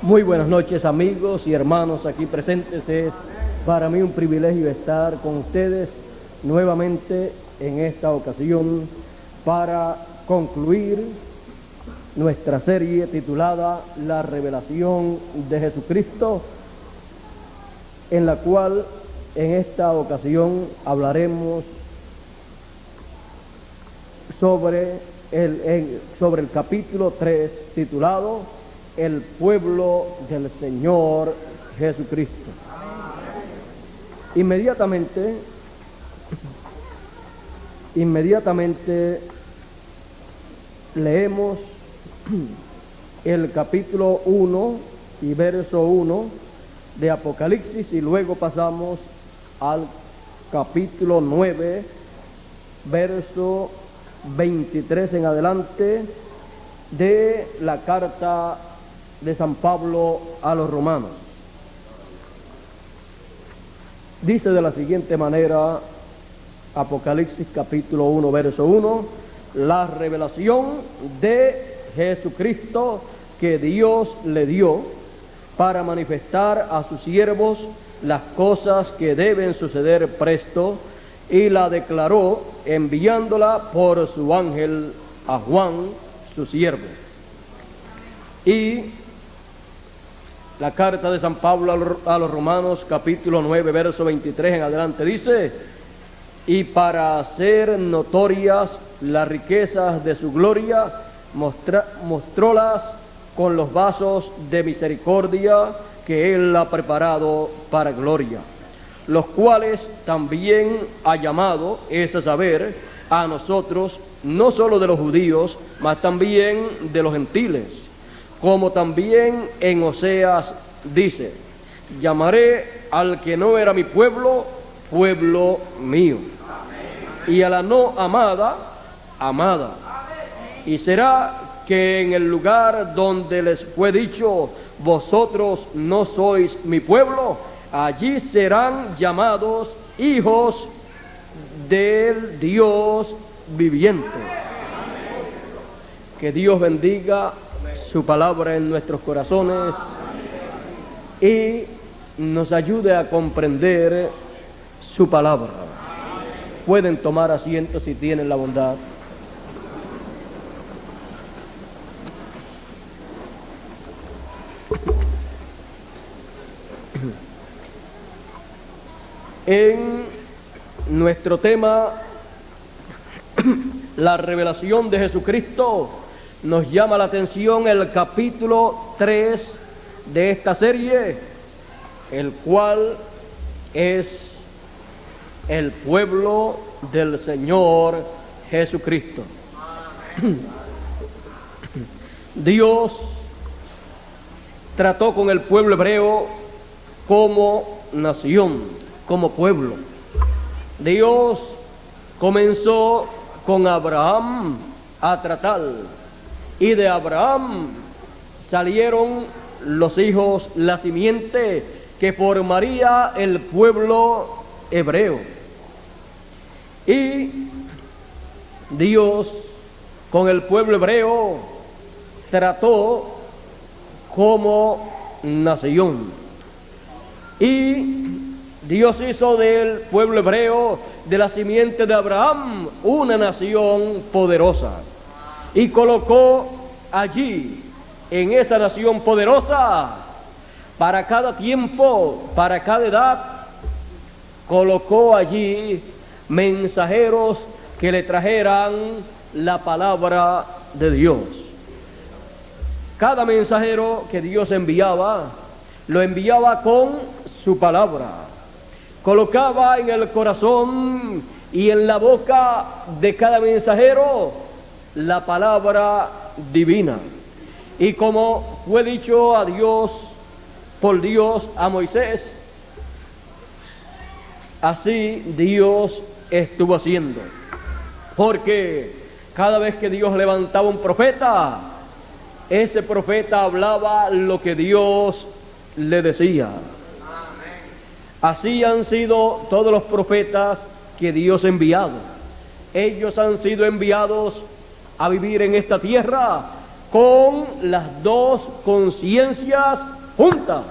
Muy buenas noches, amigos y hermanos aquí presentes. Es para mí un privilegio estar con ustedes nuevamente en esta ocasión para concluir nuestra serie titulada La Revelación de Jesucristo, en la cual en esta ocasión hablaremos sobre el capítulo 3 titulado El pueblo del Señor Jesucristo. Inmediatamente leemos el capítulo 1 y verso 1 de Apocalipsis y luego pasamos al capítulo 9, verso 23 en adelante de la carta de San Pablo a los romanos. Dice de la siguiente manera Apocalipsis capítulo 1 verso 1: la revelación de Jesucristo que Dios le dio para manifestar a sus siervos las cosas que deben suceder presto, y la declaró enviándola por su ángel a Juan, su siervo. Y la carta de San Pablo a los Romanos, capítulo 9, verso 23 en adelante, dice: y para hacer notorias las riquezas de su gloria, mostrólas con los vasos de misericordia que Él ha preparado para gloria, los cuales también ha llamado, es a saber, a nosotros, no solo de los judíos, mas también de los gentiles. Como también en Oseas dice: llamaré al que no era mi pueblo, pueblo mío, y a la no amada, amada. Y será que en el lugar donde les fue dicho, vosotros no sois mi pueblo, allí serán llamados hijos del Dios viviente. Que Dios bendiga su palabra en nuestros corazones y nos ayude a comprender su palabra. Pueden tomar asiento si tienen la bondad. En nuestro tema, la revelación de Jesucristo, nos llama la atención el capítulo 3 de esta serie, el cual es el pueblo del Señor Jesucristo. Dios trató con el pueblo hebreo como nación, como pueblo. Dios comenzó con Abraham a tratar, y de Abraham salieron los hijos, la simiente que formaría el pueblo hebreo. Y Dios con el pueblo hebreo trató como nación. Y Dios hizo del pueblo hebreo, de la simiente de Abraham, una nación poderosa. Y colocó allí, en esa nación poderosa, para cada tiempo, para cada edad, colocó allí mensajeros que le trajeran la palabra de Dios. Cada mensajero que Dios enviaba, lo enviaba con su palabra. Colocaba en el corazón y en la boca de cada mensajero la palabra divina. Y como fue dicho a Dios, por Dios a Moisés, así Dios estuvo haciendo. Porque cada vez que Dios levantaba un profeta, ese profeta hablaba lo que Dios le decía. Así han sido todos los profetas que Dios ha enviado. Ellos han sido enviados a vivir en esta tierra con las dos conciencias juntas.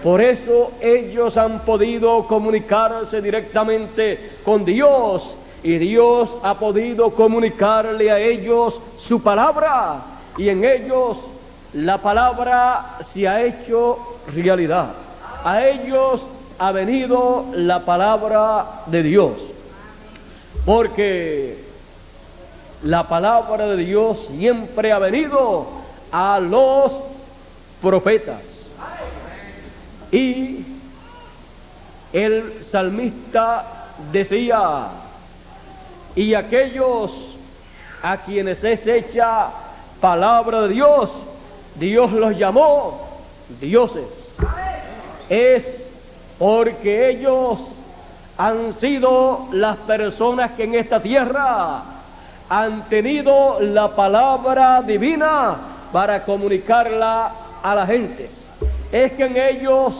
Por eso ellos han podido comunicarse directamente con Dios y Dios ha podido comunicarle a ellos su palabra y en ellos la palabra se ha hecho realidad. A ellos ha venido la palabra de Dios, porque la palabra de Dios siempre ha venido a los profetas. Y el salmista decía, y aquellos a quienes es hecha palabra de Dios, Dios los llamó dioses. Es porque ellos han sido las personas que en esta tierra han tenido la palabra divina para comunicarla a la gente. Es que en ellos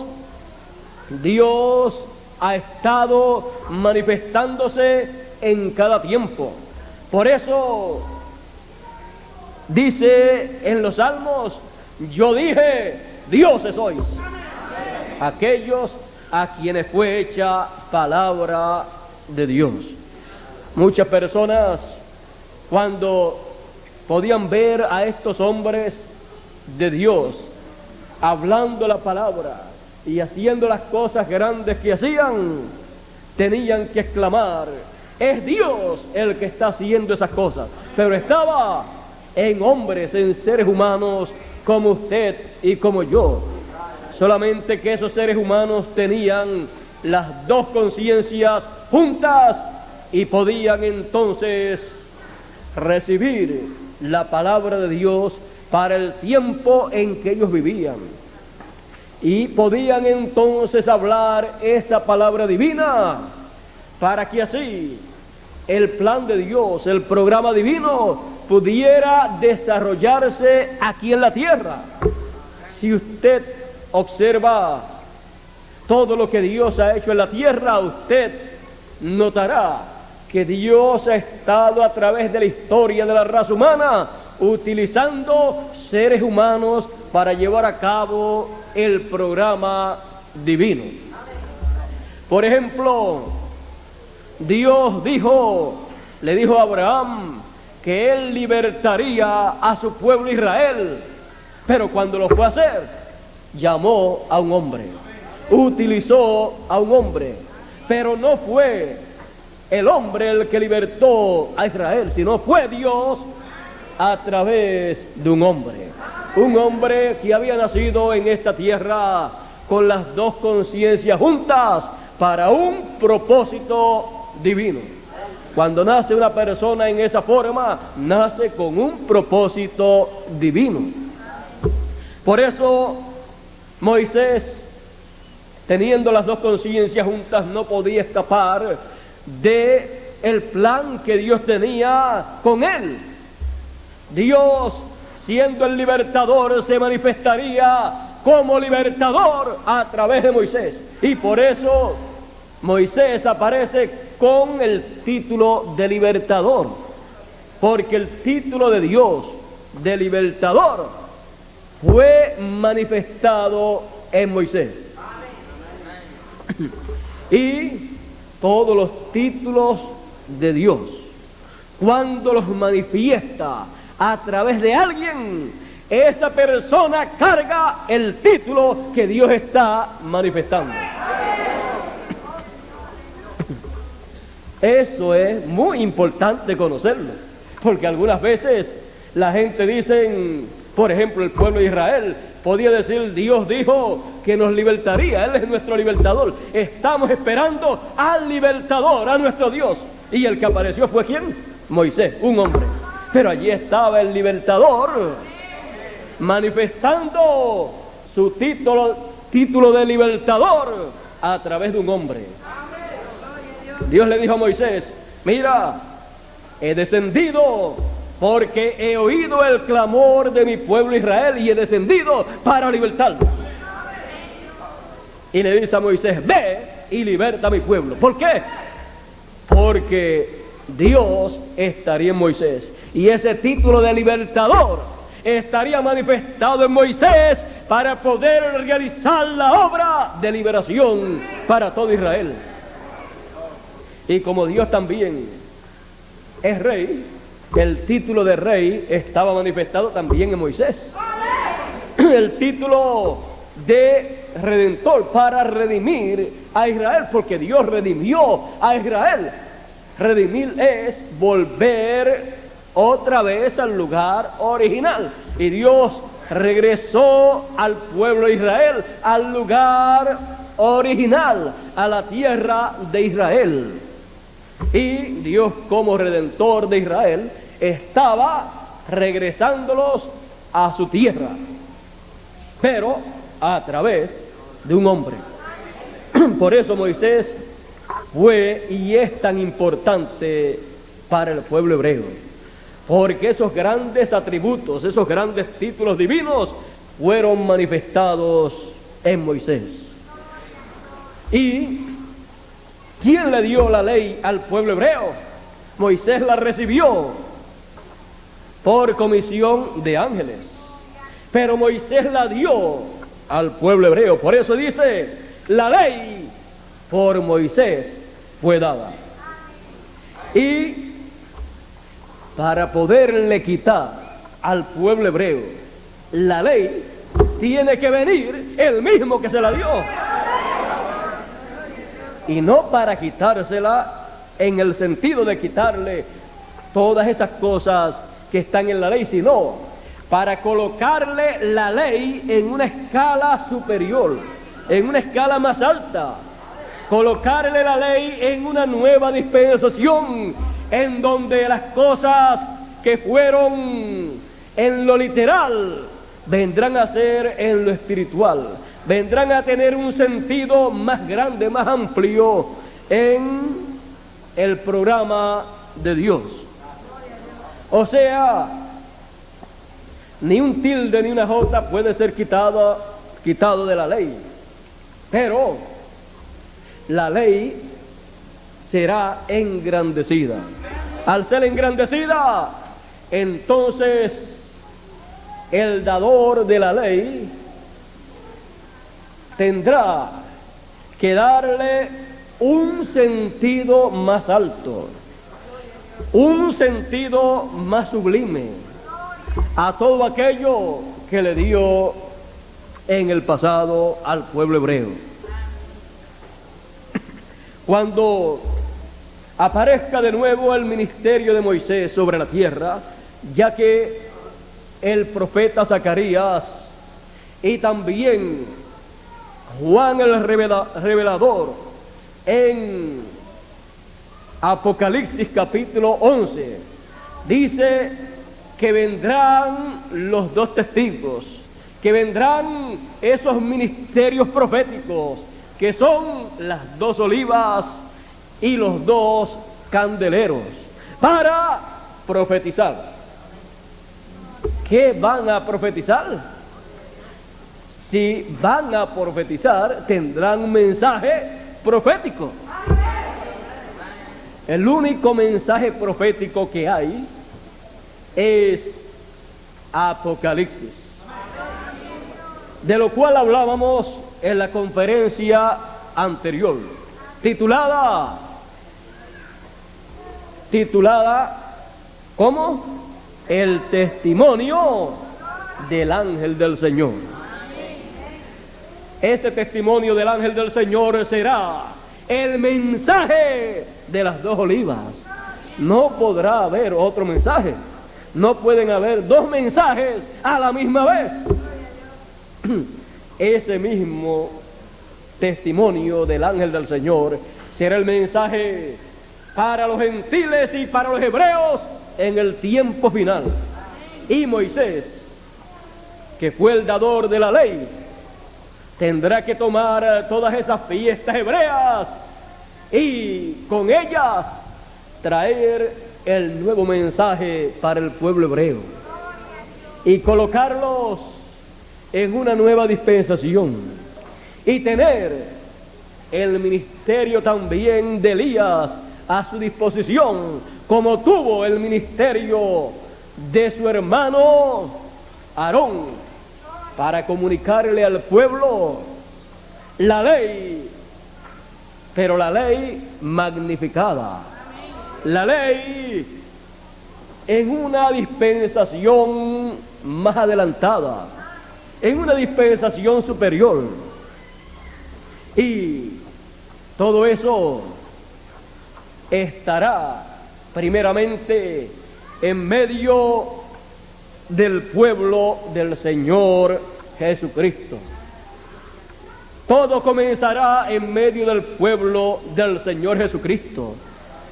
Dios ha estado manifestándose en cada tiempo. Por eso dice en los Salmos, yo dije, dioses sois. Aquellos a quienes fue hecha palabra de Dios. Muchas personas, cuando podían ver a estos hombres de Dios hablando la palabra y haciendo las cosas grandes que hacían, tenían que exclamar, es Dios el que está haciendo esas cosas. Pero estaba en hombres, en seres humanos como usted y como yo. Solamente que esos seres humanos tenían las dos conciencias juntas y podían entonces recibir la palabra de Dios para el tiempo en que ellos vivían. Y podían entonces hablar esa palabra divina para que así el plan de Dios, el programa divino, pudiera desarrollarse aquí en la tierra. Si usted observa todo lo que Dios ha hecho en la tierra, usted notará que Dios ha estado a través de la historia de la raza humana utilizando seres humanos para llevar a cabo el programa divino. Por ejemplo, Dios le dijo a Abraham que él libertaría a su pueblo Israel, pero cuando lo fue a hacer, llamó a un hombre, utilizó a un hombre, pero no fue el hombre el que libertó a Israel, sino fue Dios a través de un hombre que había nacido en esta tierra con las dos conciencias juntas para un propósito divino. Cuando nace una persona en esa forma, nace con un propósito divino. Por eso Moisés, teniendo las dos conciencias juntas, no podía escapar de el plan que Dios tenía con él. Dios, siendo el libertador, se manifestaría como libertador a través de Moisés. Y por eso Moisés aparece con el título de libertador, porque el título de Dios de libertador fue manifestado en Moisés. Y todos los títulos de Dios, cuando los manifiesta a través de alguien, esa persona carga el título que Dios está manifestando. Eso es muy importante conocerlo, porque algunas veces la gente dice, por ejemplo, el pueblo de Israel podía decir, Dios dijo que nos libertaría, Él es nuestro libertador. Estamos esperando al libertador, a nuestro Dios. Y el que apareció fue ¿quién? Moisés, un hombre. Pero allí estaba el libertador manifestando su título de libertador a través de un hombre. Dios le dijo a Moisés, mira, he descendido porque he oído el clamor de mi pueblo Israel y he descendido para libertarlo. Y le dice a Moisés, ve y liberta a mi pueblo. ¿Por qué? Porque Dios estaría en Moisés. Y ese título de libertador estaría manifestado en Moisés para poder realizar la obra de liberación para todo Israel. Y como Dios también es rey, el título de rey estaba manifestado también en Moisés. El título de redentor, para redimir a Israel, porque Dios redimió a Israel. Redimir es volver otra vez al lugar original, y Dios regresó al pueblo de Israel al lugar original, a la tierra de Israel. Y Dios, como redentor de Israel, estaba regresándolos a su tierra, pero a través de un hombre. Por eso Moisés fue y es tan importante para el pueblo hebreo, porque esos grandes atributos, esos grandes títulos divinos fueron manifestados en Moisés. ¿Y quién le dio la ley al pueblo hebreo? Moisés la recibió por comisión de ángeles, pero Moisés la dio al pueblo hebreo. Por eso dice, la ley por Moisés fue dada. Y para poderle quitar al pueblo hebreo la ley, tiene que venir el mismo que se la dio. Y no para quitársela en el sentido de quitarle todas esas cosas que están en la ley, sino para colocarle la ley en una escala superior, en una escala más alta. Colocarle la ley en una nueva dispensación, en donde las cosas que fueron en lo literal vendrán a ser en lo espiritual, vendrán a tener un sentido más grande, más amplio en el programa de Dios. O sea, ni un tilde ni una jota puede ser quitado de la ley, pero la ley será engrandecida. Al ser engrandecida, entonces el dador de la ley tendrá que darle un sentido más alto, un sentido más sublime a todo aquello que le dio en el pasado al pueblo hebreo. Cuando aparezca de nuevo el ministerio de Moisés sobre la tierra, ya que el profeta Zacarías y también Juan el revelador en Apocalipsis capítulo 11 dice que vendrán los dos testigos, que vendrán esos ministerios proféticos, que son las dos olivas y los dos candeleros, para profetizar. ¿Qué van a profetizar? Si van a profetizar, tendrán un mensaje profético. El único mensaje profético que hay es Apocalipsis, de lo cual hablábamos en la conferencia anterior, titulada ¿cómo? El testimonio del ángel del Señor. Ese testimonio del ángel del Señor será el mensaje de las dos olivas. No podrá haber otro mensaje. No pueden haber dos mensajes a la misma vez. Ese mismo testimonio del ángel del Señor será el mensaje para los gentiles y para los hebreos en el tiempo final. Y Moisés, que fue el dador de la ley, tendrá que tomar todas esas fiestas hebreas y con ellas traer el nuevo mensaje para el pueblo hebreo y colocarlos en una nueva dispensación, y tener el ministerio también de Elías a su disposición, como tuvo el ministerio de su hermano Aarón para comunicarle al pueblo la ley, pero la ley magnificada, la ley en una dispensación más adelantada, en una dispensación superior. Y todo eso estará primeramente en medio del pueblo del Señor Jesucristo. Todo comenzará en medio del pueblo del Señor Jesucristo.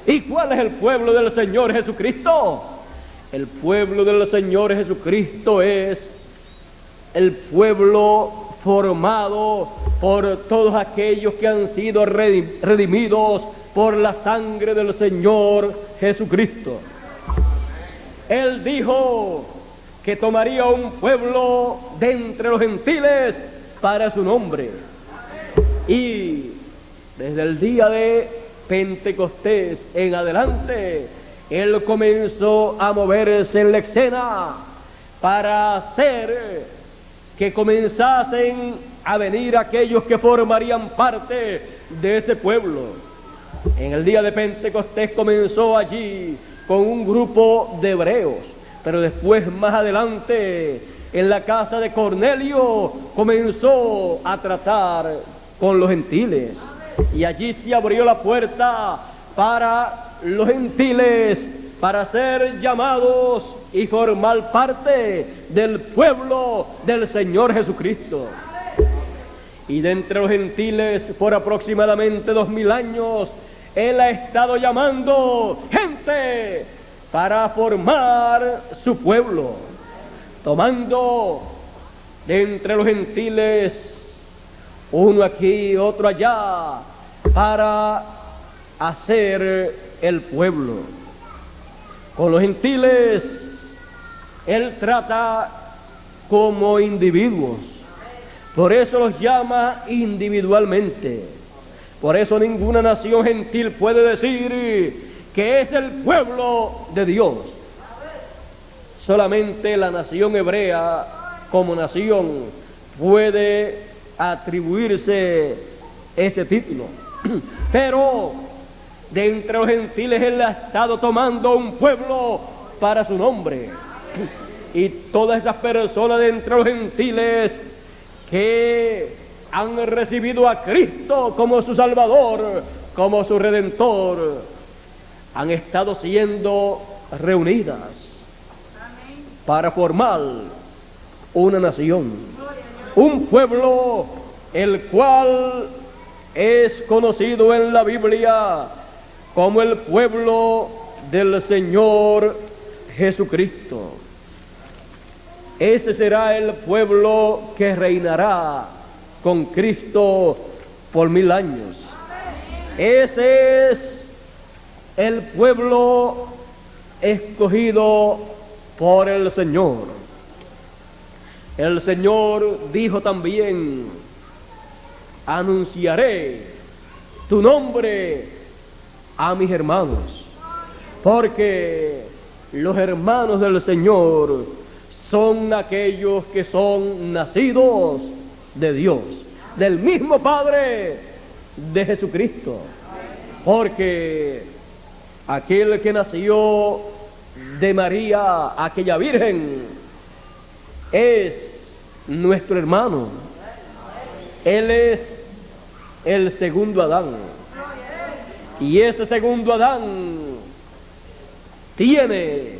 ¿Y cuál es el pueblo del Señor Jesucristo? El pueblo del Señor Jesucristo es el pueblo formado por todos aquellos que han sido redimidos por la sangre del Señor Jesucristo. Él dijo que tomaría un pueblo de entre los gentiles para su nombre. Y desde el día de Pentecostés en adelante, Él comenzó a moverse en la escena para hacer que comenzasen a venir aquellos que formarían parte de ese pueblo. En el día de Pentecostés comenzó allí con un grupo de hebreos, pero después, más adelante, en la casa de Cornelio, comenzó a tratar con los gentiles. Y allí se abrió la puerta para los gentiles, para ser llamados y formar parte del pueblo del Señor Jesucristo. Y de entre los gentiles, por aproximadamente 2000 años, Él ha estado llamando gente para formar su pueblo, tomando de entre los gentiles uno aquí, otro allá, para hacer el pueblo. Con los gentiles Él trata como individuos, por eso los llama individualmente. Por eso ninguna nación gentil puede decir que es el pueblo de Dios. Solamente la nación hebrea como nación puede atribuirse ese título. Pero de entre los gentiles Él ha estado tomando un pueblo para su nombre. Y todas esas personas de entre los gentiles que han recibido a Cristo como su Salvador, como su Redentor, han estado siendo reunidas para formar una nación, un pueblo, el cual es conocido en la Biblia como el pueblo del Señor Jesucristo. Ese será el pueblo que reinará con Cristo por 1000 años. Ese es el pueblo escogido por el Señor. El Señor dijo también: anunciaré tu nombre a mis hermanos, porque los hermanos del Señor son aquellos que son nacidos de Dios, del mismo Padre de Jesucristo. Porque aquel que nació de María, aquella virgen, es nuestro hermano. Él es el segundo Adán. Y ese segundo Adán tiene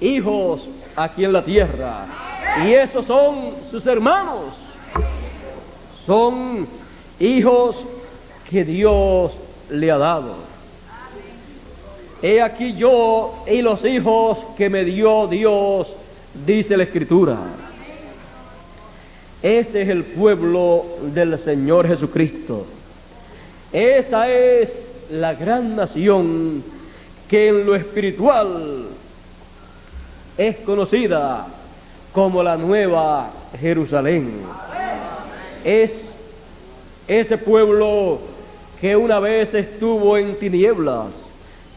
hijos aquí en la tierra. Y esos son sus hermanos. Son hijos que Dios le ha dado. He aquí yo y los hijos que me dio Dios, dice la Escritura. Ese es el pueblo del Señor Jesucristo. Esa es la gran nación que en lo espiritual es conocida como la Nueva Jerusalén. Es ese pueblo que una vez estuvo en tinieblas,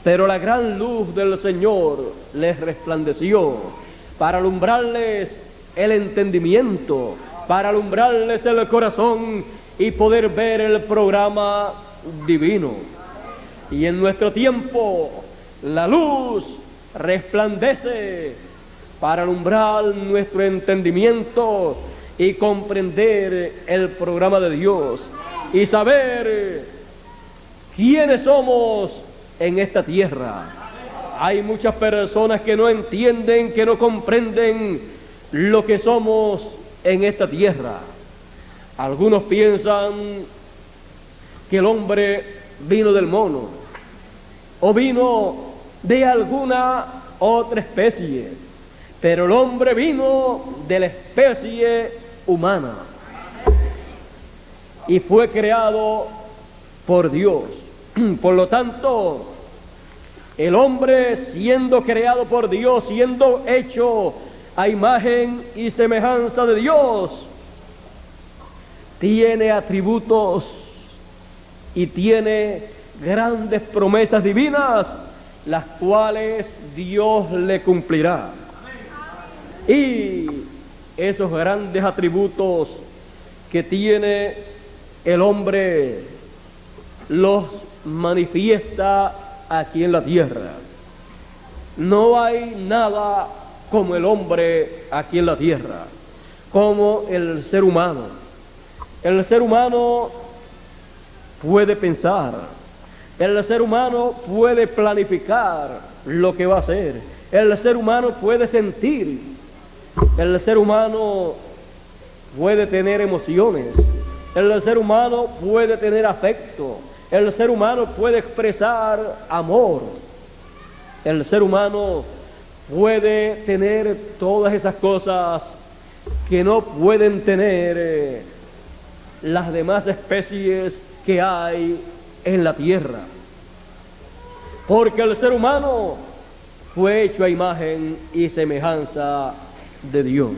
pero la gran luz del Señor les resplandeció para alumbrarles el entendimiento, para alumbrarles el corazón y poder ver el programa divino. Y en nuestro tiempo la luz resplandece para alumbrar nuestro entendimiento y comprender el programa de Dios y saber quiénes somos en esta tierra. Hay muchas personas que no entienden, que no comprenden lo que somos en esta tierra. Algunos piensan que el hombre vino del mono o vino de alguna otra especie, pero el hombre vino de la especie humana y fue creado por Dios. Por lo tanto, el hombre, siendo creado por Dios, siendo hecho a imagen y semejanza de Dios, tiene atributos y tiene grandes promesas divinas, las cuales Dios le cumplirá. Y esos grandes atributos que tiene el hombre los manifiesta aquí en la tierra. No hay nada como el hombre aquí en la tierra, como el ser humano. El ser humano puede pensar, el ser humano puede planificar lo que va a hacer, el ser humano puede sentir, el ser humano puede tener emociones, el ser humano puede tener afecto, el ser humano puede expresar amor, el ser humano puede tener todas esas cosas que no pueden tener las demás especies que hay en la tierra, porque el ser humano fue hecho a imagen y semejanza de Dios.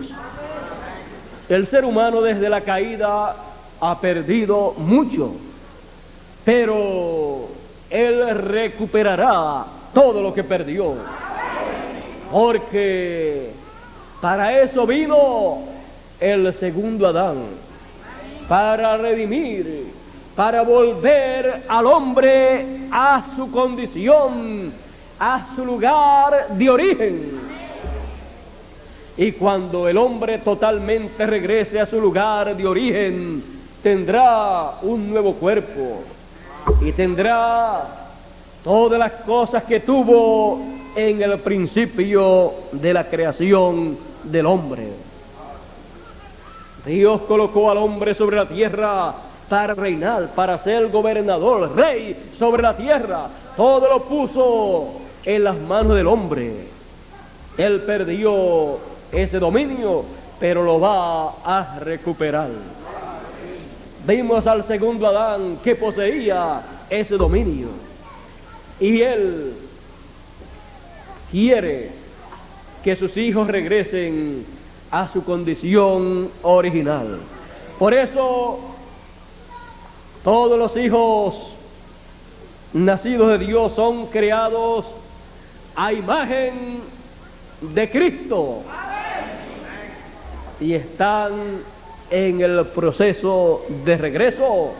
El ser humano desde la caída ha perdido mucho, pero él recuperará todo lo que perdió, porque para eso vino el segundo Adán, para redimir, para volver al hombre a su condición, a su lugar de origen. Y cuando el hombre totalmente regrese a su lugar de origen, tendrá un nuevo cuerpo y tendrá todas las cosas que tuvo en el principio de la creación del hombre. Dios colocó al hombre sobre la tierra para reinar, para ser gobernador, rey sobre la tierra. Todo lo puso en las manos del hombre. Él perdió ese dominio, pero lo va a recuperar. Vimos al segundo Adán que poseía ese dominio, y él quiere que sus hijos regresen a su condición original. Por eso todos los hijos nacidos de Dios son creados a imagen de Cristo y están en el proceso de regreso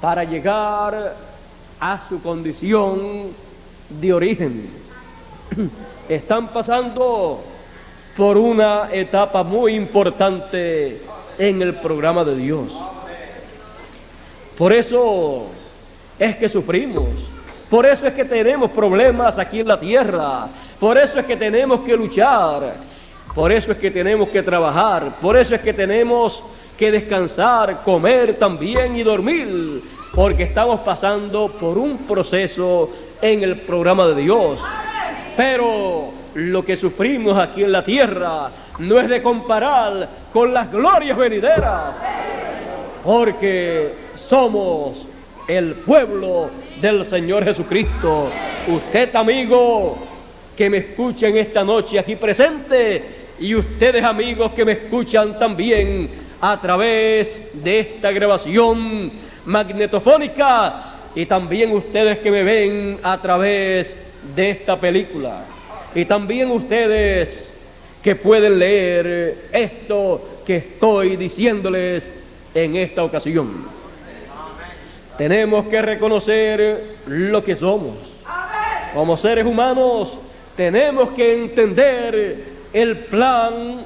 para llegar a su condición de origen. Están pasando por una etapa muy importante en el programa de Dios. Por eso es que sufrimos, por eso es que tenemos problemas aquí en la tierra, por eso es que tenemos que luchar, por eso es que tenemos que trabajar, por eso es que tenemos que descansar, comer también y dormir, porque estamos pasando por un proceso en el programa de Dios. Pero lo que sufrimos aquí en la tierra no es de comparar con las glorias venideras, porque somos el pueblo del Señor Jesucristo. Usted, amigo, que me escuchan esta noche aquí presente, y ustedes, amigos, que me escuchan también a través de esta grabación magnetofónica, y también ustedes que me ven a través de esta película, y también ustedes que pueden leer esto que estoy diciéndoles en esta ocasión. Tenemos que reconocer lo que somos. Como seres humanos tenemos que entender el plan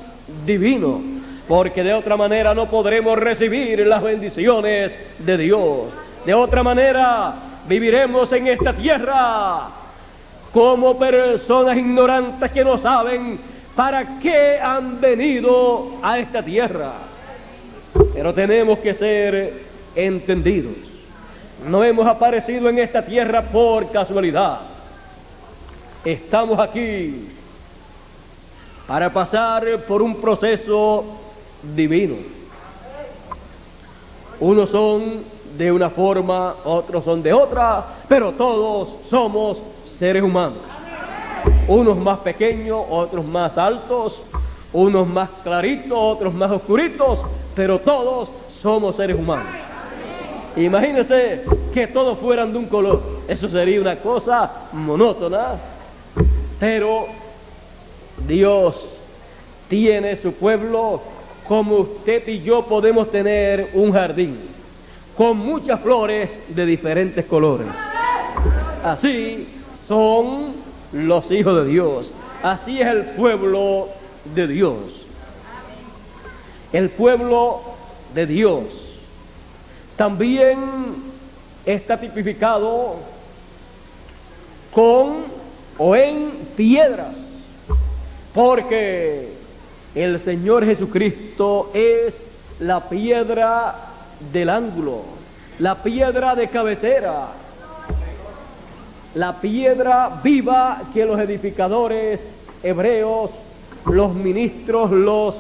divino, porque de otra manera no podremos recibir las bendiciones de Dios. De otra manera viviremos en esta tierra como personas ignorantes que no saben para qué han venido a esta tierra. Pero tenemos que ser entendidos. No hemos aparecido en esta tierra por casualidad. Estamos aquí para pasar por un proceso divino. Unos son de una forma, otros son de otra, pero todos somos seres humanos. Unos más pequeños, otros más altos, unos más claritos, otros más oscuritos, pero todos somos seres humanos. Imagínense que todos fueran de un color. Eso sería una cosa monótona. Pero Dios tiene su pueblo como usted y yo podemos tener un jardín con muchas flores de diferentes colores. Así son los hijos de Dios. Así es el pueblo de Dios. El pueblo de Dios también está tipificado con o en piedras, porque el Señor Jesucristo es la piedra del ángulo, la piedra de cabecera, la piedra viva que los edificadores hebreos, los ministros, los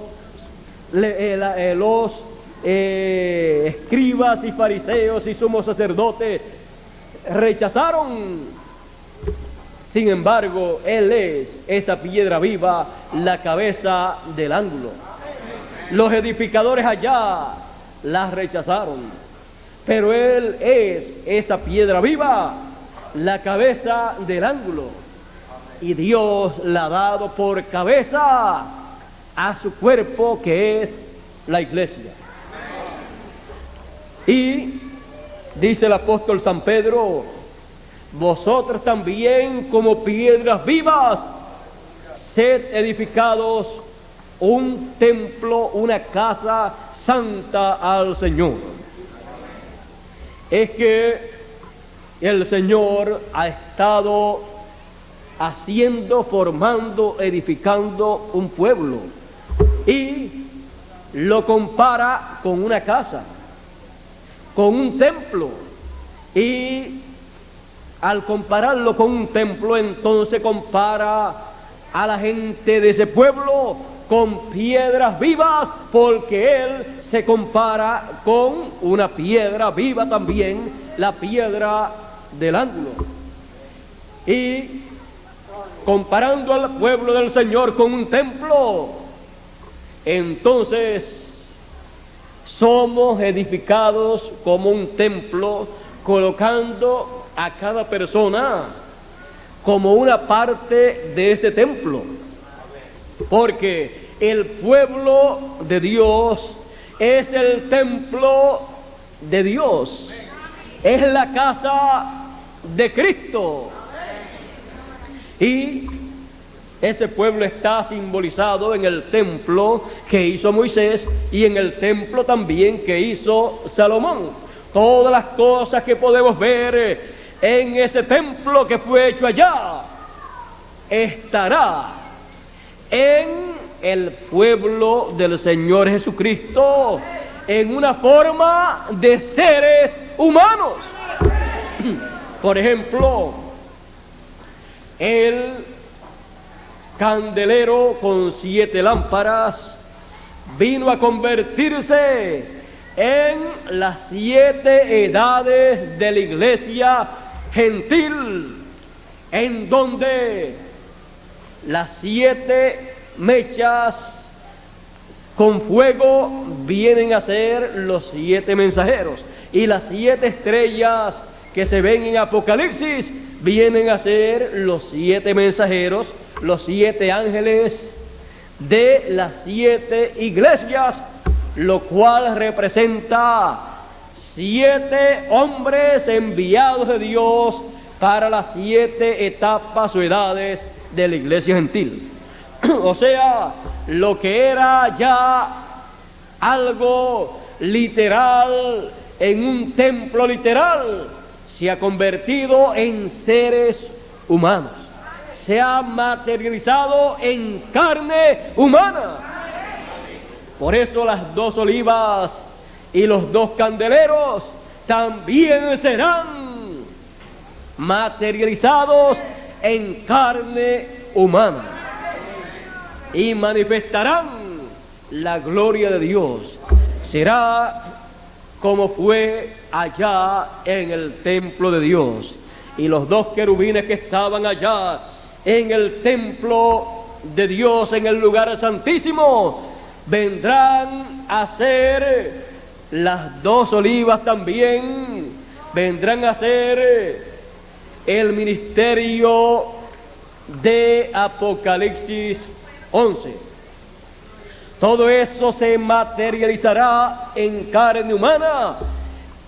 escribas y fariseos y sumos sacerdotes rechazaron. Sin embargo, Él es esa piedra viva, la cabeza del ángulo. Los edificadores allá la rechazaron, pero Él es esa piedra viva, la cabeza del ángulo. Y Dios la ha dado por cabeza a su cuerpo, que es la iglesia. Y dice el apóstol San Pedro: vosotros también, como piedras vivas, sed edificados un templo, una casa santa al Señor. Es que el Señor ha estado haciendo, formando, edificando un pueblo, y lo compara con una casa, con un templo. Y al compararlo con un templo, entonces compara a la gente de ese pueblo con piedras vivas, porque Él se compara con una piedra viva también, la piedra del ángulo. Y comparando al pueblo del Señor con un templo, entonces somos edificados como un templo, colocando a cada persona como una parte de ese templo, porque el pueblo de Dios es el templo de Dios, es la casa de Cristo, y ese pueblo está simbolizado en el templo que hizo Moisés y en el templo también que hizo Salomón. Todas las cosas que podemos ver en ese templo que fue hecho allá estará en el pueblo del Señor Jesucristo, en una forma de seres humanos. Por ejemplo, el candelero con 7 lámparas vino a convertirse en las 7 edades de la iglesia gentil, en donde las 7 mechas con fuego vienen a ser los 7 mensajeros, y las 7 estrellas que se ven en Apocalipsis vienen a ser los 7 mensajeros, los 7 ángeles de las 7 iglesias, lo cual representa 7 hombres enviados de Dios para las 7 etapas o edades de la iglesia gentil. O sea, lo que era ya algo literal, en un templo literal, se ha convertido en seres humanos, se ha materializado en carne humana. Por eso las 2 olivas y los 2 candeleros también serán materializados en carne humana y manifestarán la gloria de Dios. Será como fue allá en el templo de Dios. Y los 2 querubines que estaban allá en el templo de Dios, en el lugar santísimo, vendrán a ser las 2 olivas también, vendrán a ser el ministerio de Apocalipsis 11. Todo eso se materializará en carne humana,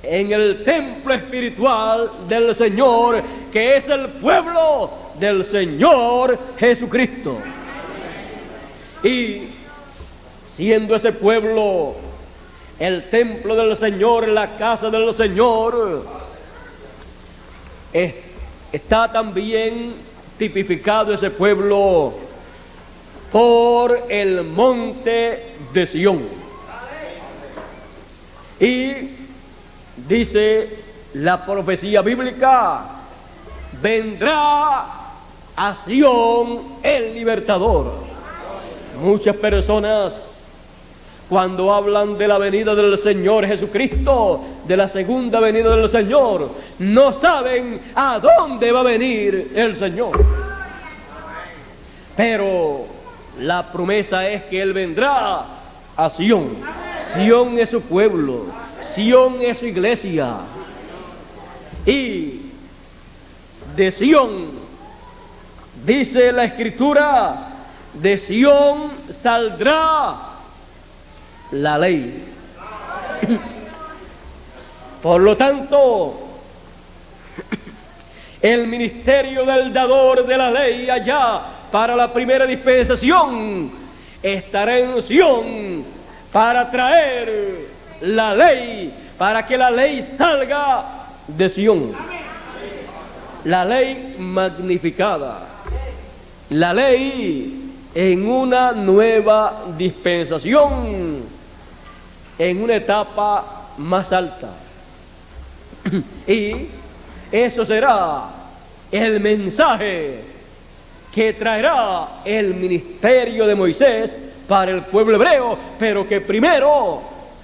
en el templo espiritual del Señor, que es el pueblo del Señor Jesucristo. Y siendo ese pueblo el templo del Señor, la casa del Señor, está también tipificado ese pueblo por el monte de Sión. Y dice la profecía bíblica: vendrá a Sión el libertador. Muchas personas, cuando hablan de la venida del Señor Jesucristo, de la segunda venida del Señor, no saben a dónde va a venir el Señor. Pero la promesa es que Él vendrá a Sión. Sión es su pueblo, Sión es su iglesia. Y de Sión, dice la Escritura, de Sión saldrá la ley. Por lo tanto, el ministerio del dador de la ley allá para la primera dispensación estará en Sión para traer la ley, para que la ley salga de Sión. La ley magnificada, la ley en una nueva dispensación, en una etapa más alta. Y eso será el mensaje que traerá el ministerio de Moisés para el pueblo hebreo, pero que primero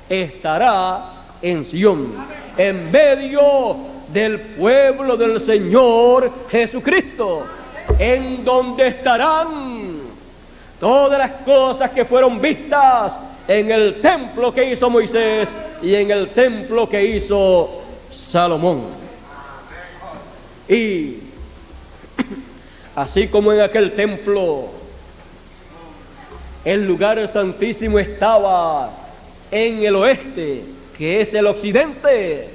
estará en Sión, en medio del pueblo del Señor Jesucristo, en donde estarán todas las cosas que fueron vistas en el templo que hizo Moisés y en el templo que hizo Salomón. Y así como en aquel templo el lugar santísimo estaba en el oeste, que es el occidente,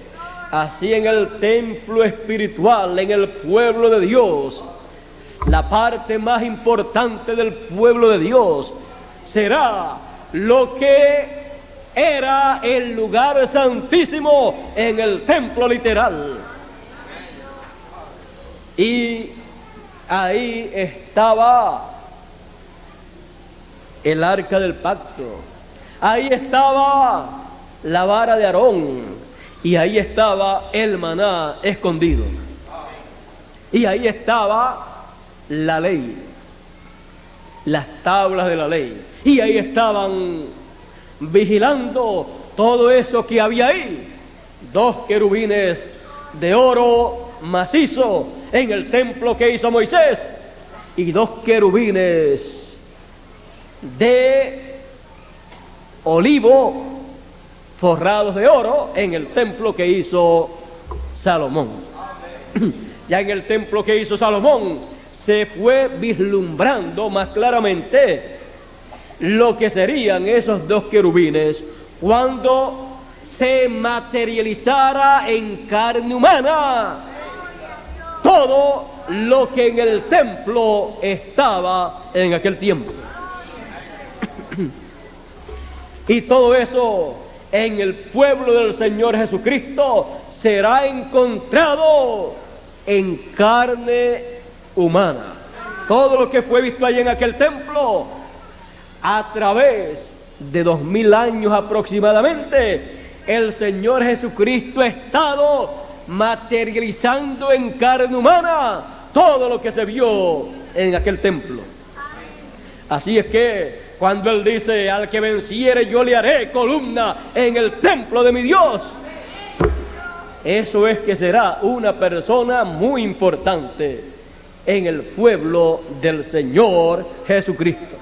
así en el templo espiritual, en el pueblo de Dios, la parte más importante del pueblo de Dios será lo que era el lugar santísimo en el templo literal. Y ahí estaba el arca del pacto, ahí estaba la vara de Aarón, y ahí estaba el maná escondido, y ahí estaba la ley, las tablas de la ley, y ahí estaban vigilando todo eso que había ahí, 2 querubines de oro macizo en el templo que hizo Moisés, y 2 querubines de olivo forrados de oro en el templo que hizo Salomón. Ya en el templo que hizo Salomón se fue vislumbrando más claramente lo que serían esos dos querubines cuando se materializara en carne humana todo lo que en el templo estaba en aquel tiempo. Y todo eso en el pueblo del Señor Jesucristo será encontrado en carne humana. Todo lo que fue visto allí en aquel templo, a través de 2000 años aproximadamente, el Señor Jesucristo ha estado materializando en carne humana todo lo que se vio en aquel templo. Así es que cuando Él dice: al que venciere yo le haré columna en el templo de mi Dios, eso es que será una persona muy importante en el pueblo del Señor Jesucristo.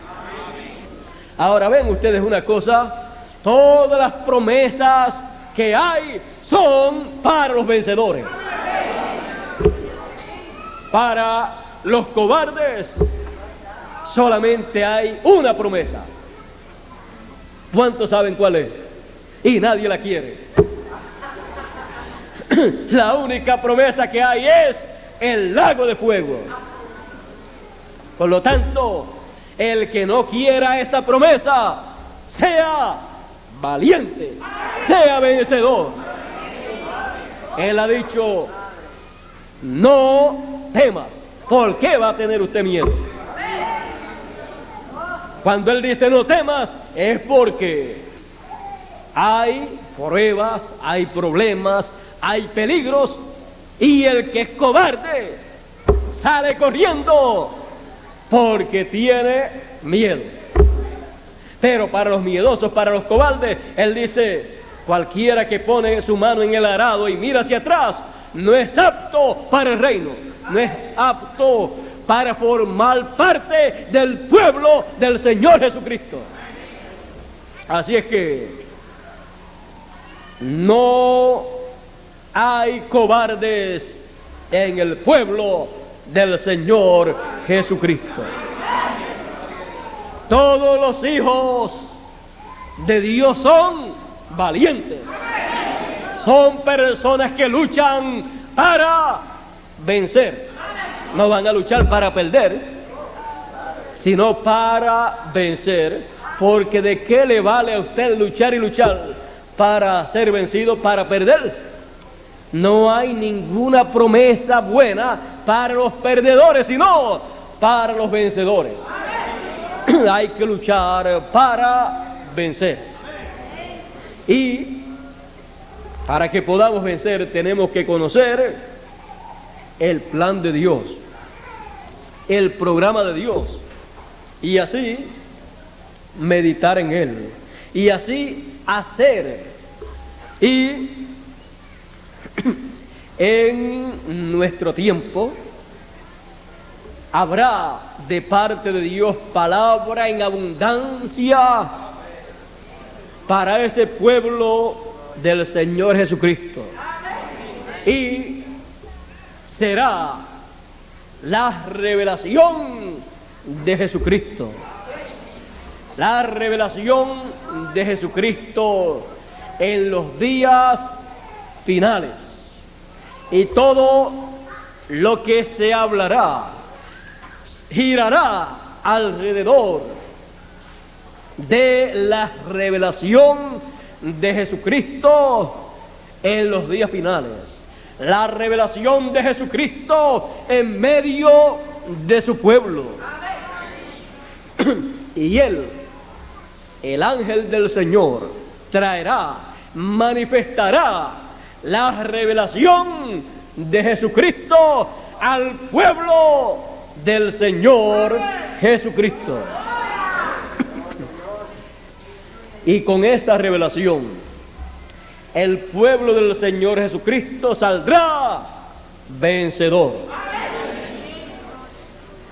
Ahora ven ustedes una cosa: todas las promesas que hay son para los vencedores. Para los cobardes solamente hay una promesa. ¿Cuántos saben cuál es? Y nadie la quiere. La única promesa que hay es el lago de fuego. Por lo tanto, el que no quiera esa promesa, sea valiente, sea vencedor. Él ha dicho: no temas. ¿Por qué va a tener usted miedo? Cuando Él dice no temas, es porque hay pruebas, hay problemas, hay peligros, y el que es cobarde sale corriendo porque tiene miedo. Pero para los miedosos, para los cobardes, Él dice: cualquiera que pone su mano en el arado y mira hacia atrás, no es apto para el reino, no es apto para formar parte del pueblo del Señor Jesucristo. Así es que no hay cobardes en el pueblo del Señor Jesucristo. Todos los hijos de Dios son valientes. Son personas que luchan para vencer. No van a luchar para perder, sino para vencer. Porque ¿de qué le vale a usted luchar y luchar para ser vencido, para perder? No hay ninguna promesa buena para los perdedores, sino para los vencedores. Hay que luchar para vencer. Y para que podamos vencer tenemos que conocer el plan de Dios, el programa de Dios, y así meditar en Él, y así hacer. Y en nuestro tiempo habrá de parte de Dios palabra en abundancia para ese pueblo del Señor Jesucristo. Y será la revelación de Jesucristo. La revelación de Jesucristo en los días finales. Y todo lo que se hablará girará alrededor de la revelación de Jesucristo en los días finales. La revelación de Jesucristo en medio de su pueblo. Y Él, el ángel del Señor, traerá, manifestará la revelación de Jesucristo al pueblo del Señor Jesucristo. Y con esa revelación, el pueblo del Señor Jesucristo saldrá vencedor.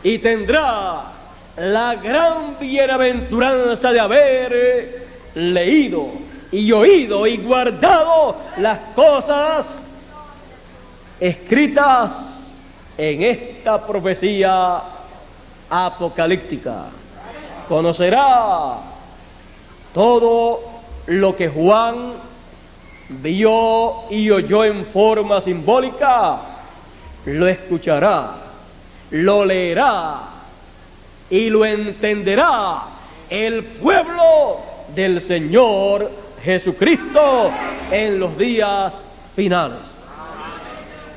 Y tendrá la gran bienaventuranza de haber leído y oído y guardado las cosas escritas en esta profecía apocalíptica. conocerá todo lo que Juan vio y oyó en forma simbólica, lo escuchará, lo leerá y lo entenderá el pueblo del Señor Jesucristo en los días finales.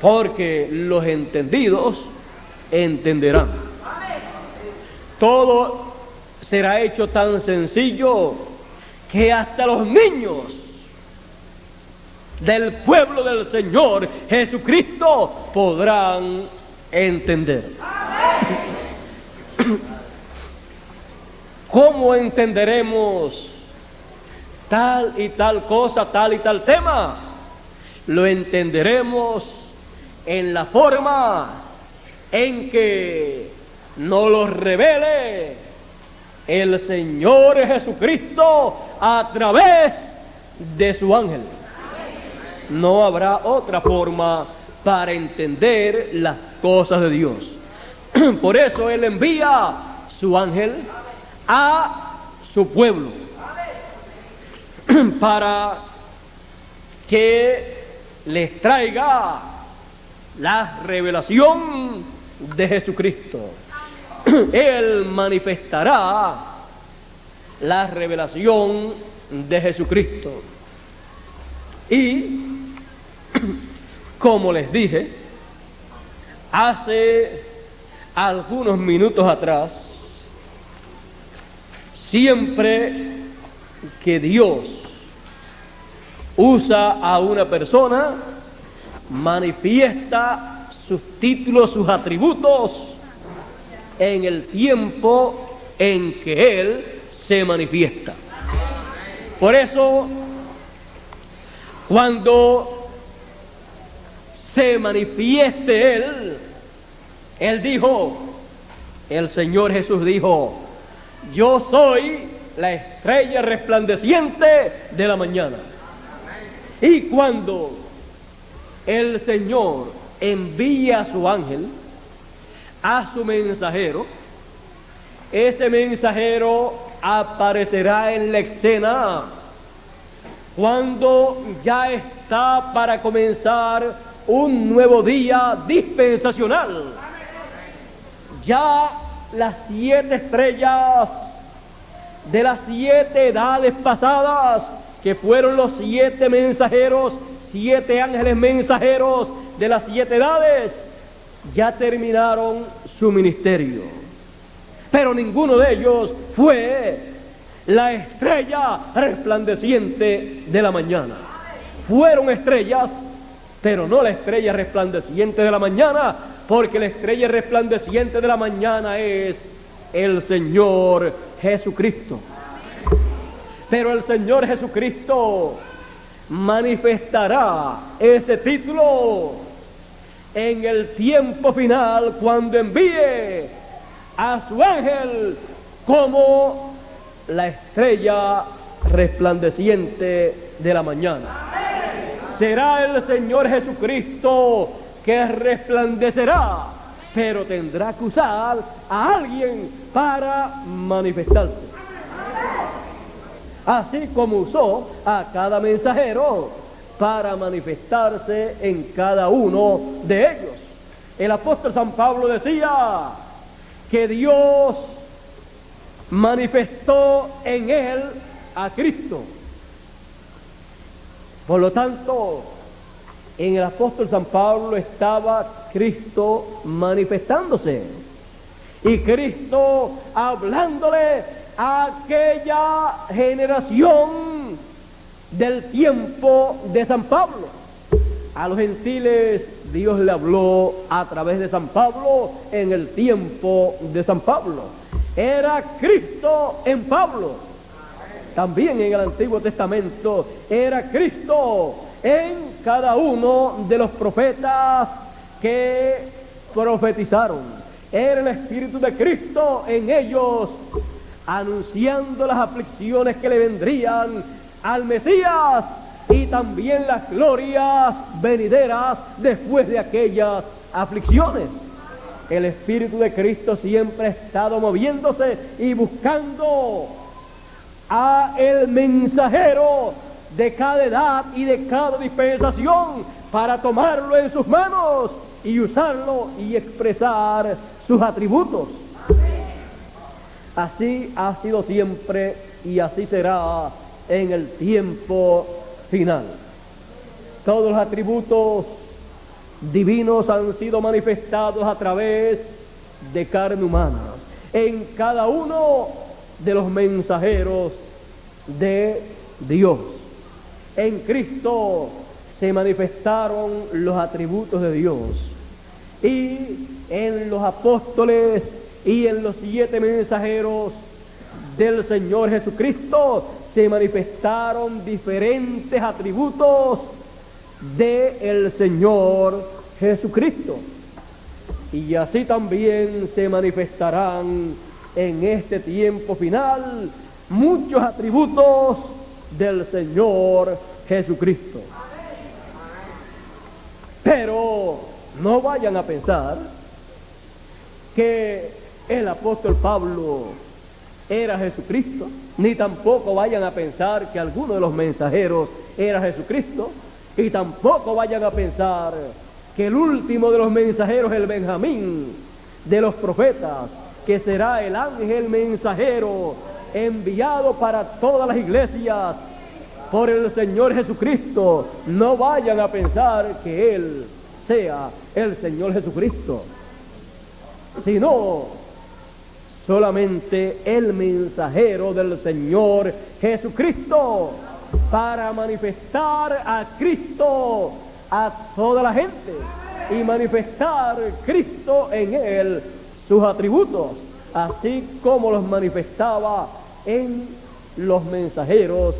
Porque los entendidos entenderán. Todo será hecho tan sencillo que hasta los niños del pueblo del Señor Jesucristo podrán entender. ¿Cómo entenderemos tal y tal cosa, tal y tal tema? Lo entenderemos en la forma en que nos lo revele el Señor Jesucristo a través de su ángel. No habrá otra forma para entender las cosas de Dios. Por eso Él envía su ángel a su pueblo para que les traiga la revelación de Jesucristo. Él manifestará la revelación de Jesucristo. Y como les dije hace algunos minutos atrás, siempre que Dios usa a una persona, manifiesta sus títulos, sus atributos en el tiempo en que Él se manifiesta. Por eso, cuando se manifieste Él dijo, el Señor Jesús dijo: yo soy la estrella resplandeciente de la mañana. Y cuando el Señor envía a su ángel, a su mensajero, ese mensajero aparecerá en la escena cuando ya está para comenzar un nuevo día dispensacional. Ya las 7 estrellas de las 7 edades pasadas, que fueron los 7 mensajeros, 7 ángeles mensajeros de las 7 edades, ya terminaron su ministerio. Pero ninguno de ellos fue la estrella resplandeciente de la mañana. Fueron estrellas, pero no la estrella resplandeciente de la mañana, porque la estrella resplandeciente de la mañana es el Señor Jesucristo. Pero el Señor Jesucristo manifestará ese título en el tiempo final, cuando envíe a su ángel como la estrella resplandeciente de la mañana. Será el Señor Jesucristo que resplandecerá, pero tendrá que usar a alguien para manifestarse. Así como usó a cada mensajero para manifestarse en cada uno de ellos. El apóstol San Pablo decía que Dios manifestó en él a Cristo. Por lo tanto, en el apóstol San Pablo estaba Cristo manifestándose, y Cristo hablándole a aquella generación del tiempo de San Pablo. A los gentiles Dios le habló a través de San Pablo en el tiempo de San Pablo. Era Cristo en Pablo. También en el Antiguo Testamento era Cristo en cada uno de los profetas que profetizaron. Era el Espíritu de Cristo en ellos, anunciando las aflicciones que le vendrían al Mesías y también las glorias venideras después de aquellas aflicciones. El Espíritu de Cristo siempre ha estado moviéndose y buscando a el mensajero de cada edad y de cada dispensación para tomarlo en sus manos y usarlo y expresar sus atributos. Así ha sido siempre y así será en el tiempo final. Todos los atributos divinos han sido manifestados a través de carne humana en cada uno de los mensajeros de Dios. En Cristo se manifestaron los atributos de Dios, y en los apóstoles y en los 7 mensajeros del Señor Jesucristo se manifestaron diferentes atributos del Señor Jesucristo. Y así también se manifestarán en este tiempo final muchos atributos del Señor Jesucristo. Pero no vayan a pensar que el apóstol Pablo era Jesucristo, ni tampoco vayan a pensar que alguno de los mensajeros era Jesucristo, y tampoco vayan a pensar que el último de los mensajeros, el Benjamín de los profetas, que será el ángel mensajero enviado para todas las iglesias por el Señor Jesucristo, no vayan a pensar que Él sea el Señor Jesucristo, sino solamente el mensajero del Señor Jesucristo para manifestar a Cristo a toda la gente y manifestar Cristo en él sus atributos, así como los manifestaba en los mensajeros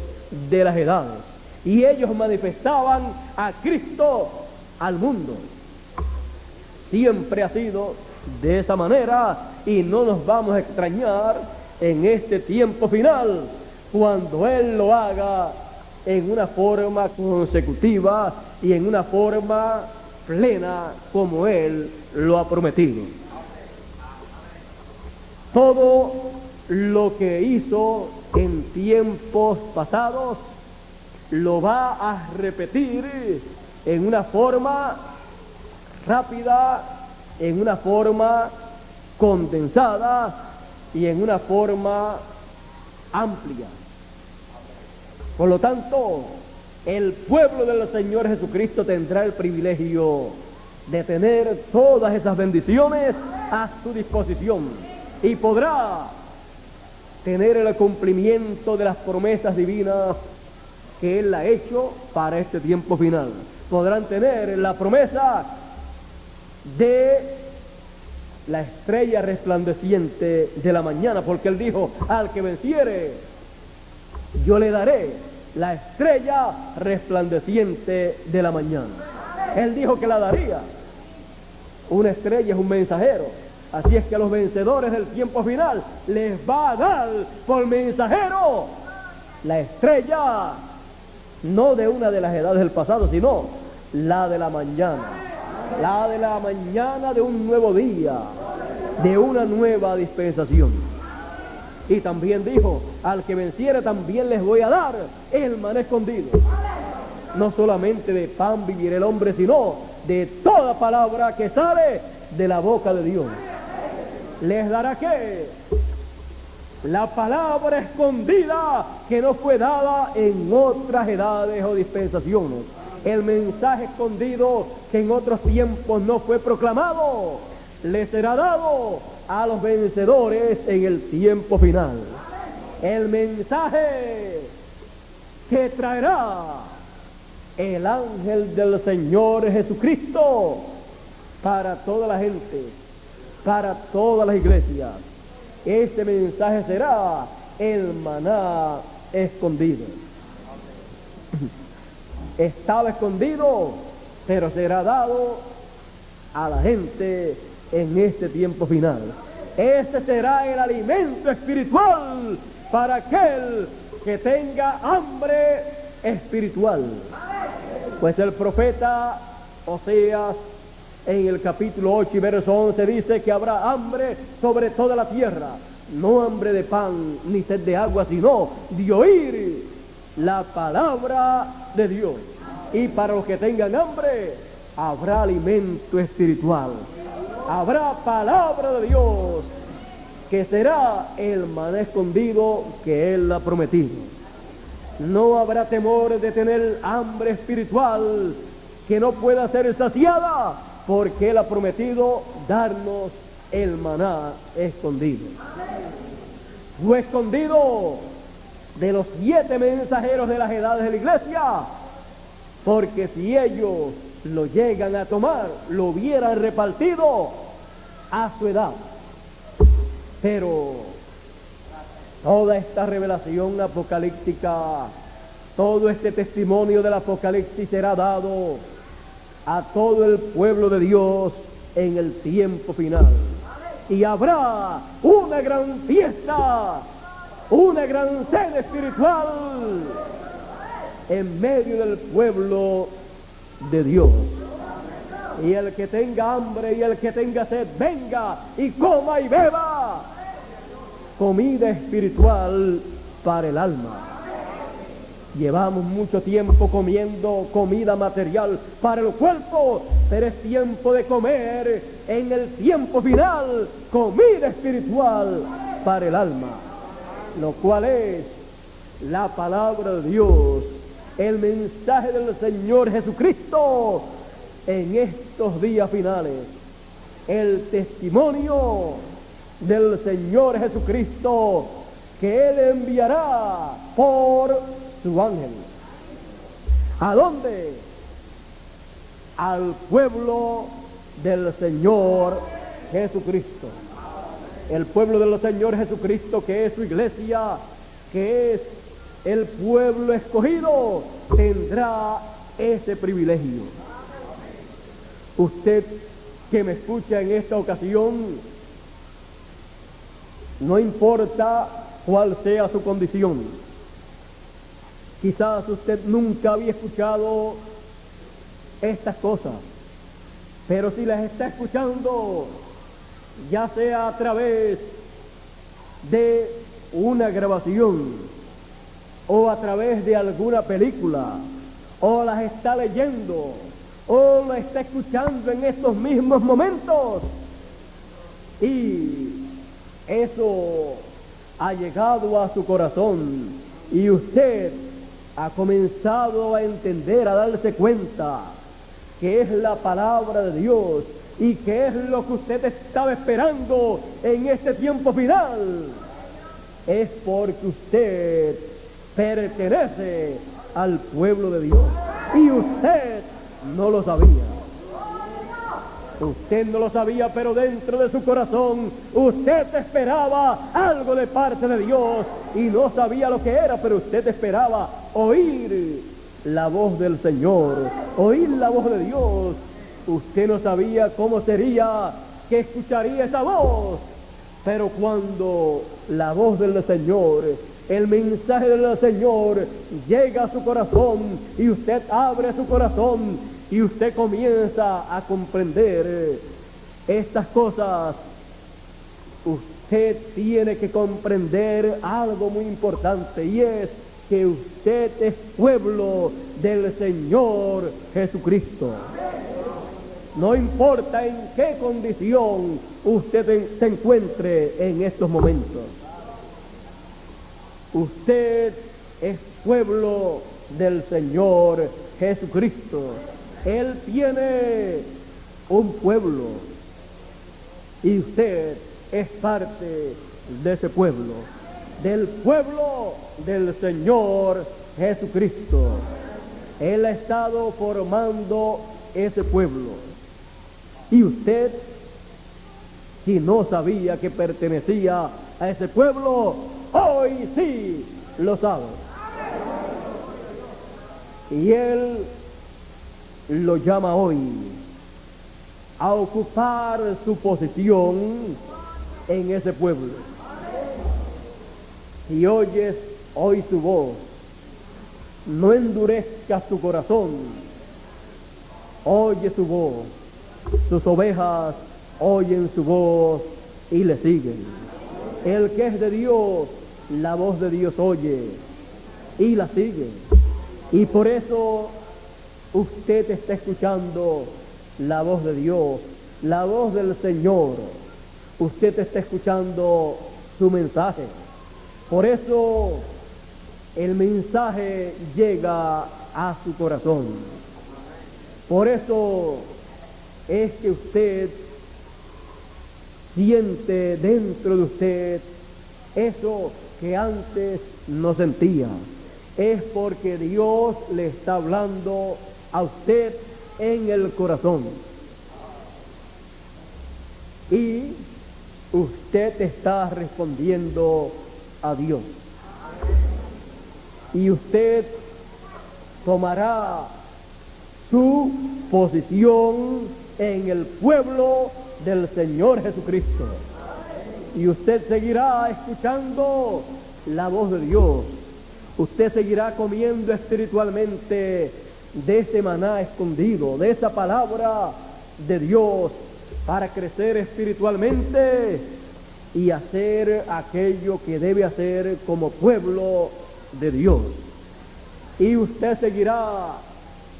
de las edades. Y ellos manifestaban a Cristo al mundo. Siempre ha sido de esa manera, y no nos vamos a extrañar en este tiempo final cuando Él lo haga en una forma consecutiva y en una forma plena como Él lo ha prometido. Todo lo que hizo en tiempos pasados lo va a repetir en una forma rápida, en una forma condensada y en una forma amplia. Por lo tanto, el pueblo del Señor Jesucristo tendrá el privilegio de tener todas esas bendiciones a su disposición y podrá tener el cumplimiento de las promesas divinas que Él ha hecho para este tiempo final. Podrán tener la promesa de la estrella resplandeciente de la mañana, porque Él dijo: al que venciere, yo le daré la estrella resplandeciente de la mañana. Él dijo que la daría. Una estrella es un mensajero, así es que a los vencedores del tiempo final les va a dar por mensajero la estrella, no de una de las edades del pasado, sino la de la mañana, la de la mañana de un nuevo día, de una nueva dispensación. Y también dijo: al que venciere también les voy a dar el maná escondido. No solamente de pan vivirá el hombre, sino de toda palabra que sale de la boca de Dios. ¿Les dará qué? La palabra escondida que no fue dada en otras edades o dispensaciones. El mensaje escondido que en otros tiempos no fue proclamado, le será dado a los vencedores en el tiempo final. El mensaje que traerá el ángel del Señor Jesucristo para toda la gente, para todas las iglesias. Este mensaje será el maná escondido. Estaba escondido, pero será dado a la gente en este tiempo final. Este será el alimento espiritual para aquel que tenga hambre espiritual. Pues el profeta Oseas En el capítulo 8 y verso 11 dice que habrá hambre sobre toda la tierra, no hambre de pan ni sed de agua, sino de oír la palabra de Dios. Y para los que tengan hambre, habrá alimento espiritual, habrá palabra de Dios, que será el maná escondido que Él ha prometido. No habrá temor de tener hambre espiritual que no pueda ser saciada, porque Él ha prometido darnos el maná escondido. Fue escondido de los 7 mensajeros de las edades de la iglesia, porque si ellos lo llegan a tomar, lo hubieran repartido a su edad. Pero toda esta revelación apocalíptica, todo este testimonio del Apocalipsis será dado a todo el pueblo de Dios en el tiempo final. Y habrá una gran fiesta, una gran cena espiritual en medio del pueblo de Dios. Y el que tenga hambre y el que tenga sed, venga y coma y beba comida espiritual para el alma. Llevamos mucho tiempo comiendo comida material para el cuerpo, pero es tiempo de comer en el tiempo final comida espiritual para el alma, lo cual es la palabra de Dios, el mensaje del Señor Jesucristo en estos días finales, el testimonio del Señor Jesucristo que Él enviará por su ángel. ¿A dónde? Al pueblo del Señor Jesucristo. El pueblo del Señor Jesucristo, que es su iglesia, que es el pueblo escogido, tendrá ese privilegio. Usted que me escucha en esta ocasión, no importa cuál sea su condición. Quizás usted nunca había escuchado estas cosas, pero si las está escuchando, ya sea a través de una grabación o a través de alguna película, o las está leyendo, o las está escuchando en estos mismos momentos, y eso ha llegado a su corazón y usted ha comenzado a entender, a darse cuenta que es la palabra de Dios y que es lo que usted estaba esperando en este tiempo final. Es porque usted pertenece al pueblo de Dios y usted no lo sabía. Usted no lo sabía, pero dentro de su corazón usted esperaba algo de parte de Dios y no sabía lo que era, pero usted esperaba oír la voz del Señor, oír la voz de Dios. Usted no sabía cómo sería que escucharía esa voz, pero cuando la voz del Señor, el mensaje del Señor llega a su corazón y usted abre su corazón y usted comienza a comprender estas cosas, usted tiene que comprender algo muy importante, y es que usted es pueblo del Señor Jesucristo. No importa en qué condición usted se encuentre en estos momentos, usted es pueblo del Señor Jesucristo. Él tiene un pueblo y usted es parte de ese pueblo, del pueblo del Señor Jesucristo. Él ha estado formando ese pueblo y usted, si no sabía que pertenecía a ese pueblo, hoy sí lo sabe. Y Él lo llama hoy a ocupar su posición en ese pueblo. Si oyes hoy su voz, no endurezcas tu corazón. Oye su voz sus ovejas oyen su voz y le siguen. El que es de Dios, la voz de Dios oye y la sigue. Y por eso usted está escuchando la voz de Dios, la voz del Señor. Usted está escuchando su mensaje. Por eso el mensaje llega a su corazón. Por eso es que usted siente dentro de usted eso que antes no sentía. Es porque Dios le está hablando a usted en el corazón. Y usted está respondiendo a Dios. Y usted tomará su posición en el pueblo del Señor Jesucristo. Y usted seguirá escuchando la voz de Dios. Usted seguirá comiendo espiritualmente de ese maná escondido, de esa palabra de Dios, para crecer espiritualmente y hacer aquello que debe hacer como pueblo de Dios. Y usted seguirá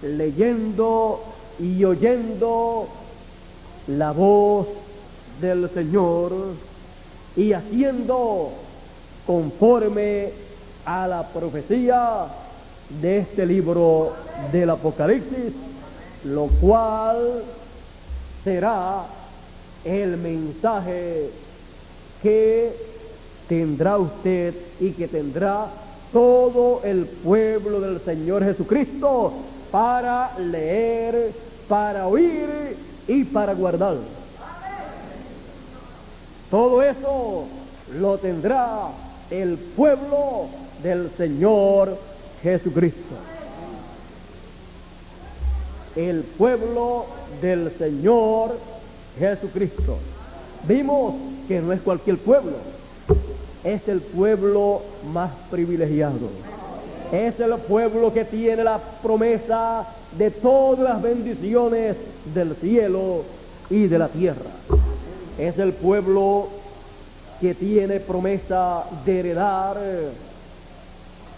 leyendo y oyendo la voz del Señor y haciendo conforme a la profecía de este libro del Apocalipsis, lo cual será el mensaje que tendrá usted y que tendrá todo el pueblo del Señor Jesucristo para leer, para oír y para guardar. Todo eso lo tendrá el pueblo del Señor Jesucristo. El pueblo del Señor Jesucristo. Vimos que no es cualquier pueblo, es el pueblo más privilegiado. Es el pueblo que tiene la promesa de todas las bendiciones del cielo y de la tierra. Es el pueblo que tiene promesa de heredar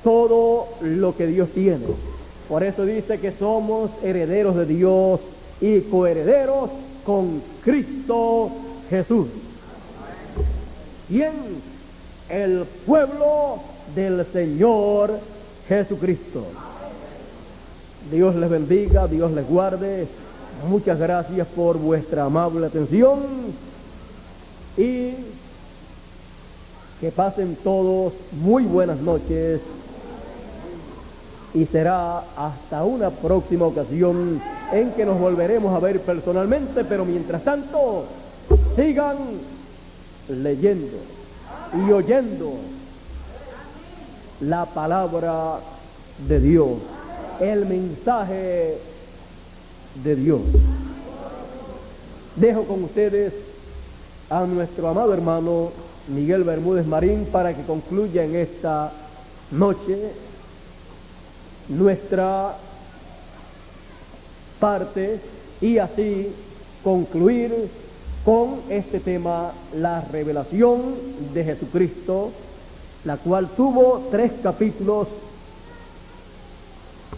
todo lo que Dios tiene. Por eso dice que somos herederos de Dios y coherederos con Cristo Jesús. ¿Quién? El pueblo del Señor Jesucristo. Dios les bendiga, Dios les guarde. Muchas gracias por vuestra amable atención y que pasen todos muy buenas noches, y será hasta una próxima ocasión en que nos volveremos a ver personalmente, pero mientras tanto sigan leyendo y oyendo la palabra de Dios, el mensaje de Dios. Dejo con ustedes a nuestro amado hermano Miguel Bermúdez Marín para que concluya en esta noche nuestra parte y así concluir con este tema, la revelación de Jesucristo, la cual tuvo 3 capítulos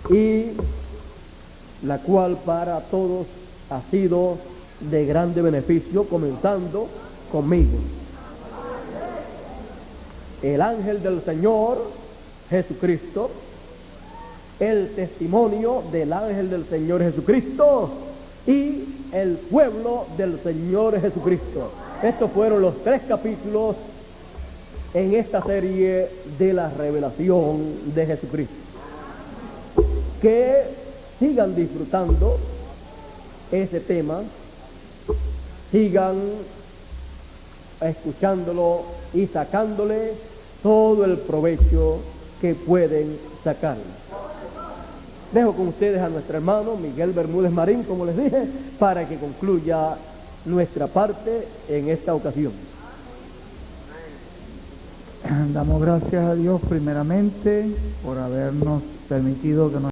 y la cual para todos ha sido de grande beneficio, comenzando conmigo. El ángel del Señor Jesucristo, el testimonio del ángel del Señor Jesucristo y el pueblo del Señor Jesucristo. Estos fueron los 3 capítulos en esta serie de la revelación de Jesucristo. Que sigan disfrutando ese tema, sigan escuchándolo y sacándole todo el provecho que pueden sacar. Dejo con ustedes a nuestro hermano Miguel Bermúdez Marín, como les dije, para que concluya nuestra parte en esta ocasión. Damos gracias a Dios primeramente por habernos permitido que nos